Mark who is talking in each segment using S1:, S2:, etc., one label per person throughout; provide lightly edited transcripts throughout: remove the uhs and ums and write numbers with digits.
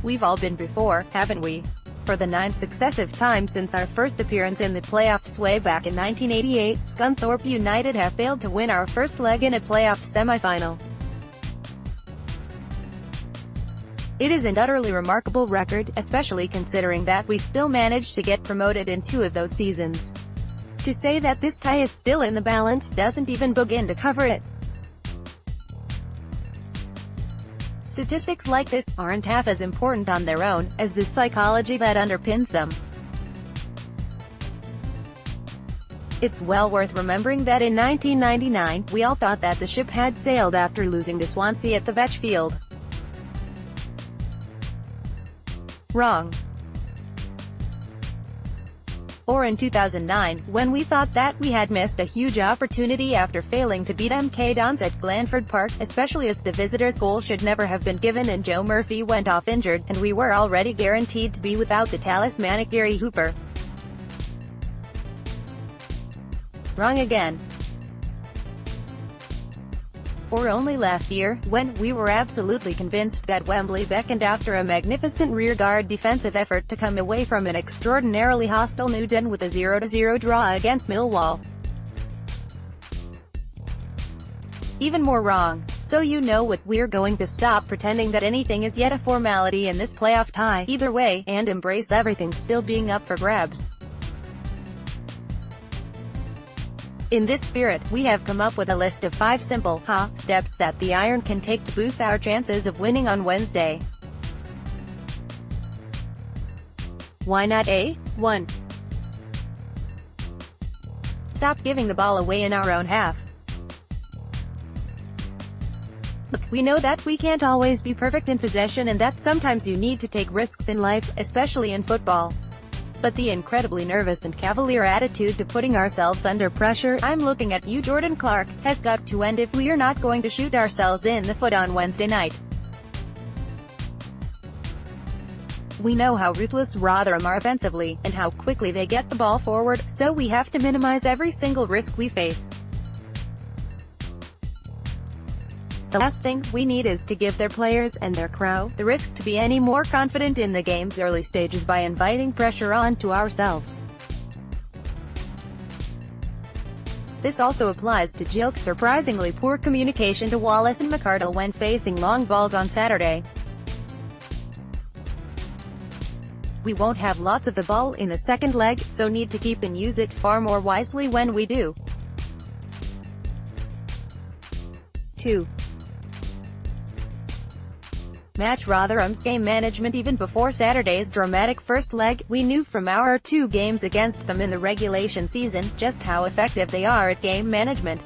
S1: We've all been before, haven't we? For the 9th successive time since our first appearance in the playoffs way back in 1988, Scunthorpe United have failed to win our first leg in a playoff semi-final. It is an utterly remarkable record, especially considering that we still managed to get promoted in 2 of those seasons. To say that this tie is still in the balance doesn't even begin to cover it. Statistics like this aren't half as important on their own as the psychology that underpins them. It's well worth remembering that in 1999, we all thought that the ship had sailed after losing to Swansea at the Vetch Field. Wrong. Or in 2009, when we thought that we had missed a huge opportunity after failing to beat MK Dons at Glanford Park, especially as the visitors' goal should never have been given and Joe Murphy went off injured, and we were already guaranteed to be without the talismanic Gary Hooper. Wrong again. Or only last year, when we were absolutely convinced that Wembley beckoned after a magnificent rearguard defensive effort to come away from an extraordinarily hostile Newden with a 0-0 draw against Millwall. Even more wrong. So you know what, we're going to stop pretending that anything is yet a formality in this playoff tie, either way, and embrace everything still being up for grabs. In this spirit, we have come up with a list of 5 simple, steps that the Iron can take to boost our chances of winning on Wednesday. Why not A? 1. Stop giving the ball away in our own half. Look, we know that we can't always be perfect in possession and that sometimes you need to take risks in life, especially in football. But the incredibly nervous and cavalier attitude to putting ourselves under pressure, I'm looking at you Jordan Clark, has got to end if we are not going to shoot ourselves in the foot on Wednesday night. We know how ruthless Rotherham are offensively, and how quickly they get the ball forward, so we have to minimize every single risk we face. The last thing we need is to give their players, and their crowd, the risk to be any more confident in the game's early stages by inviting pressure onto ourselves. This also applies to Gilk's surprisingly poor communication to Wallace and McArdle when facing long balls on Saturday. We won't have lots of the ball in the second leg, so need to keep and use it far more wisely when we do. 2. Match Rotherham's game management. Even before Saturday's dramatic first leg, we knew from our 2 games against them in the regulation season, just how effective they are at game management.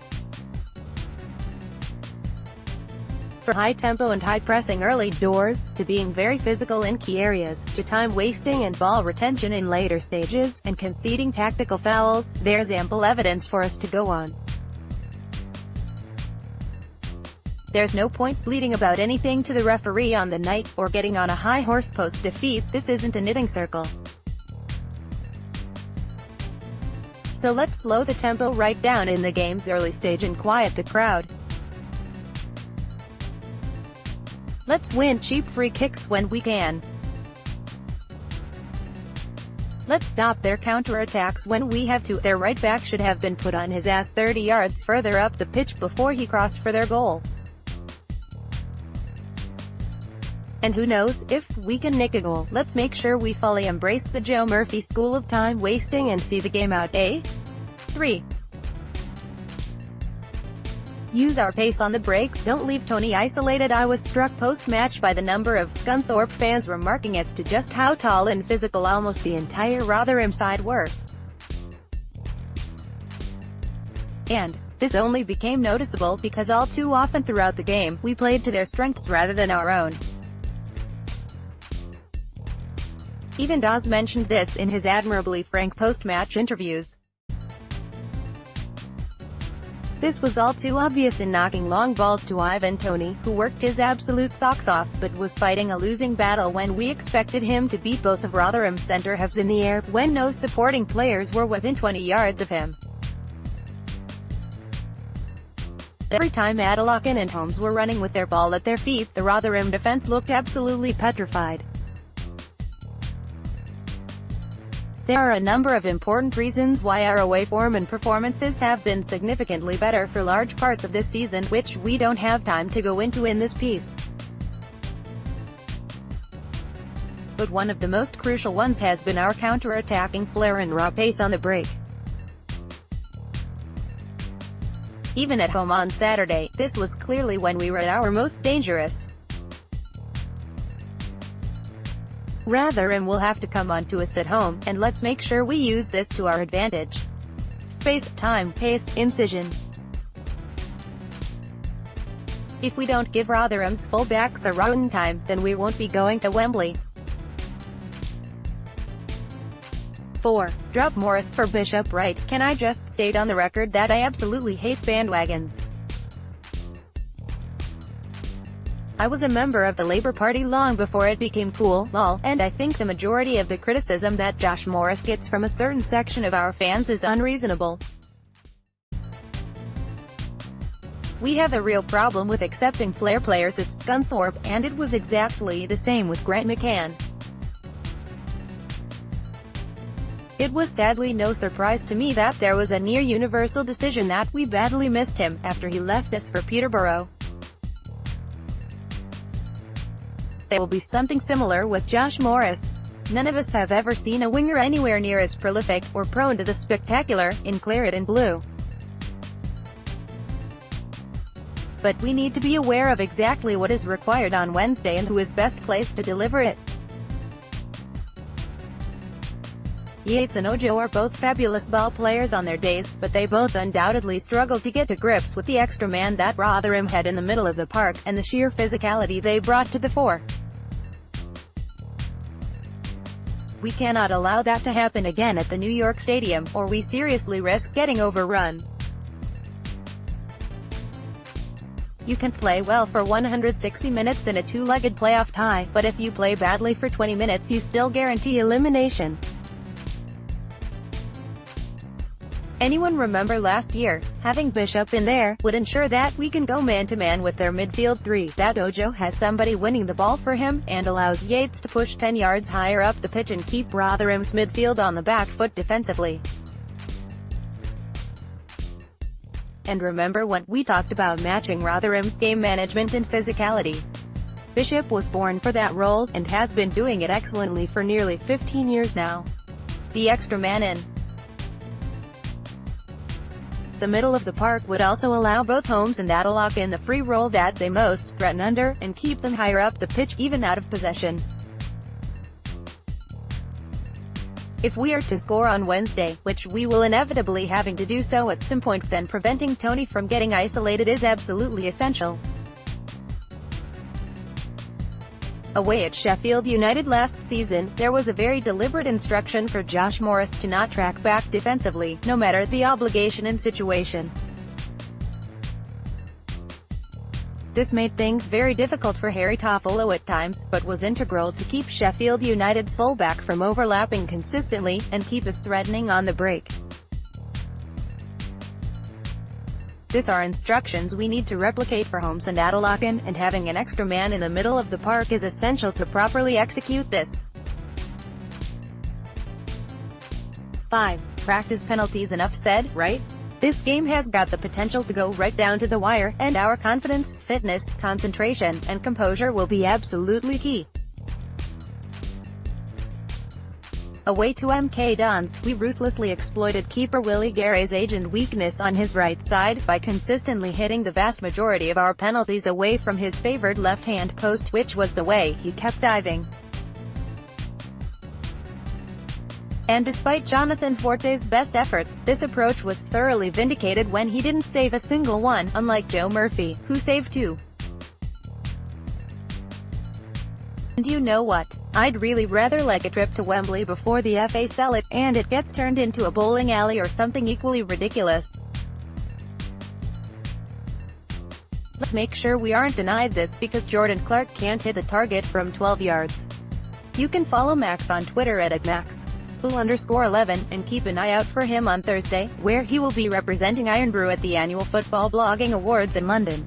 S1: From high tempo and high pressing early doors, to being very physical in key areas, to time wasting and ball retention in later stages, and conceding tactical fouls, there's ample evidence for us to go on. There's no point bleating about anything to the referee on the night, or getting on a high horse post defeat. This isn't a knitting circle. So let's slow the tempo right down in the game's early stage and quiet the crowd. Let's win cheap free kicks when we can. Let's stop their counter-attacks when we have to. Their right back should have been put on his ass 30 yards further up the pitch before he crossed for their goal. And who knows, if we can nick a goal, let's make sure we fully embrace the Joe Murphy school of time wasting and see the game out. 3. Use our pace on the break, don't leave Tony isolated. I was struck post-match by the number of Scunthorpe fans remarking as to just how tall and physical almost the entire Rotherham side were. And this only became noticeable because all too often throughout the game, we played to their strengths rather than our own. Even Dawes mentioned this in his admirably frank post-match interviews. This was all too obvious in knocking long balls to Ivan Toney, who worked his absolute socks off, but was fighting a losing battle when we expected him to beat both of Rotherham's centre-halves in the air, when no supporting players were within 20 yards of him. Every time Adelaken and Holmes were running with their ball at their feet, the Rotherham defence looked absolutely petrified. There are a number of important reasons why our away form and performances have been significantly better for large parts of this season, which we don't have time to go into in this piece. But one of the most crucial ones has been our counter-attacking flair and raw pace on the break. Even at home on Saturday, this was clearly when we were at our most dangerous. Rotherham will have to come on to us at home, and let's make sure we use this to our advantage. Space, time, pace, incision. If we don't give Rotherham's fullbacks a run time, then we won't be going to Wembley. 4. Drop Morris for Bishop Wright. Can I just state on the record that I absolutely hate bandwagons? I was a member of the Labour Party long before it became cool, lol, and I think the majority of the criticism that Josh Morris gets from a certain section of our fans is unreasonable. We have a real problem with accepting flair players at Scunthorpe, and it was exactly the same with Grant McCann. It was sadly no surprise to me that there was a near-universal decision that we badly missed him, after he left us for Peterborough. There will be something similar with Josh Morris. None of us have ever seen a winger anywhere near as prolific, or prone to the spectacular, in claret and blue. But we need to be aware of exactly what is required on Wednesday and who is best placed to deliver it. Yates and Ojo are both fabulous ball players on their days, but they both undoubtedly struggle to get to grips with the extra man that Rotherham had in the middle of the park, and the sheer physicality they brought to the fore. We cannot allow that to happen again at the New York Stadium, or we seriously risk getting overrun. You can play well for 160 minutes in a two-legged playoff tie, but if you play badly for 20 minutes you still guarantee elimination. Anyone remember last year? Having Bishop in there would ensure that we can go man-to-man with their midfield three, that Ojo has somebody winning the ball for him, and allows Yates to push 10 yards higher up the pitch and keep Rotherham's midfield on the back foot defensively. And remember when we talked about matching Rotherham's game management and physicality? Bishop was born for that role, and has been doing it excellently for nearly 15 years now. The extra man in the middle of the park would also allow both Holmes and Adalock in the free role that they most threaten under, and keep them higher up the pitch, even out of possession. If we are to score on Wednesday, which we will inevitably having to do so at some point, then preventing Tony from getting isolated is absolutely essential. Away at Sheffield United last season, there was a very deliberate instruction for Josh Morris to not track back defensively, no matter the obligation and situation. This made things very difficult for Harry Toffolo at times, but was integral to keep Sheffield United's fullback from overlapping consistently, and keep us threatening on the break. These are instructions we need to replicate for Holmes and Adalock, and having an extra man in the middle of the park is essential to properly execute this. 5. Practice penalties. Enough said, right? This game has got the potential to go right down to the wire, and our confidence, fitness, concentration, and composure will be absolutely key. Away to MK Dons, we ruthlessly exploited keeper Willie Gary's age and weakness on his right side, by consistently hitting the vast majority of our penalties away from his favoured left-hand post, which was the way he kept diving. And despite Jonathan Forte's best efforts, this approach was thoroughly vindicated when he didn't save a single one, unlike Joe Murphy, who saved 2. And you know what? I'd really rather like a trip to Wembley before the FA sell it, and it gets turned into a bowling alley or something equally ridiculous. Let's make sure we aren't denied this because Jordan Clark can't hit the target from 12 yards. You can follow Max on Twitter at @max_11, and keep an eye out for him on Thursday, where he will be representing Ironbrew at the annual Football Blogging Awards in London.